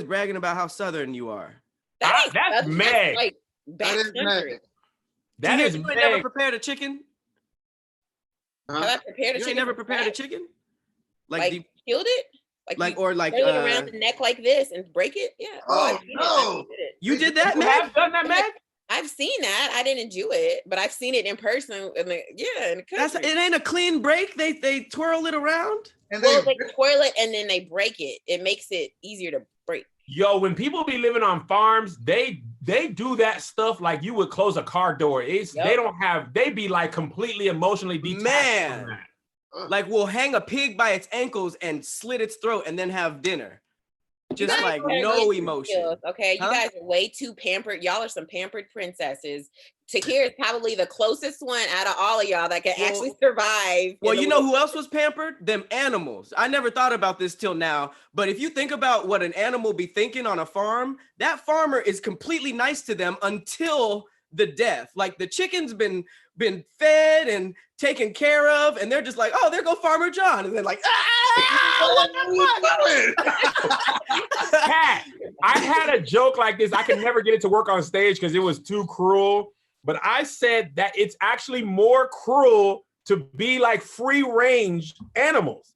bragging about how Southern you are. That's Meg. Like That is Meg. That is you ain't Meg. never prepared a chicken? Have I prepared a You chicken? ain't never prepared a chicken? Like killed it? Like you or like curl it around the neck like this and break it? Yeah. Oh, no. You did that, You man? have done that, Meg? I've seen that. I didn't do it, but I've seen it in person. In the country. It ain't a clean break. They twirl it around. And Well, they twirl it and then they break it. It makes it easier to break. Yo, when people be living on farms, they do that stuff like you would close a car door. They be like completely emotionally detached. Man, like we'll hang a pig by its ankles and slit its throat and then have dinner. Just like no emotion. Skills, okay, you guys are way too pampered. Y'all are some pampered princesses. Tahir is probably the closest one out of all of y'all that can actually survive. Well, you know who else was pampered? Them animals. I never thought about this till now, but if you think about what an animal be thinking on a farm, that farmer is completely nice to them until the death. Like the chicken's been fed and taken care of, and they're just like, oh, there go Farmer John, and they're like, what the fuck? Pat, I had a joke like this. I could never get it to work on stage because it was too cruel. But I said that it's actually more cruel to be like free-range animals.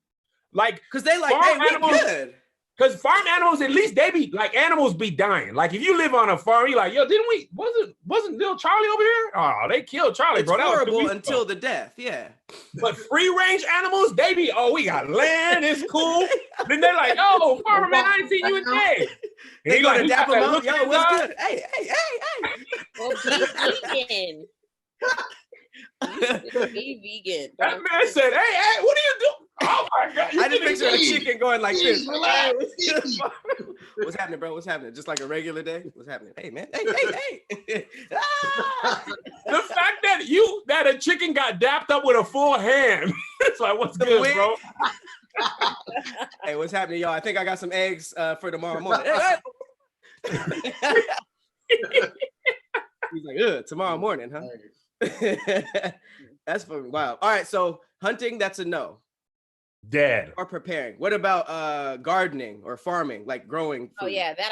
Like, because they like, hey, we good. Because farm animals, at least they be like animals be dying. Like if you live on a farm, you're like, yo, wasn't little Charlie over here? Oh, they killed Charlie, it's bro. That horrible was until the death, yeah. But free-range animals, they be, oh, we got land, it's cool. Then they're like, oh, farmer man, I ain't seen you in days. They go to dap them up. Yo, what's good? Hey. Well, be vegan. Be vegan. That man said, hey, what are you doing? Oh my God. I just picture a chicken going like this. Relax. What's happening, bro? What's happening? Just like a regular day? What's happening? Hey, man. Hey. Ah! The fact that a chicken got dapped up with a full hand. It's like, what's good, bro? Hey, what's happening, y'all? I think I got some eggs for tomorrow morning. Hey. He's like, ugh, tomorrow morning, huh? That's fucking wild. All right, so hunting, that's a no. Dead. Or preparing. What about gardening or farming, like growing food? Oh yeah, that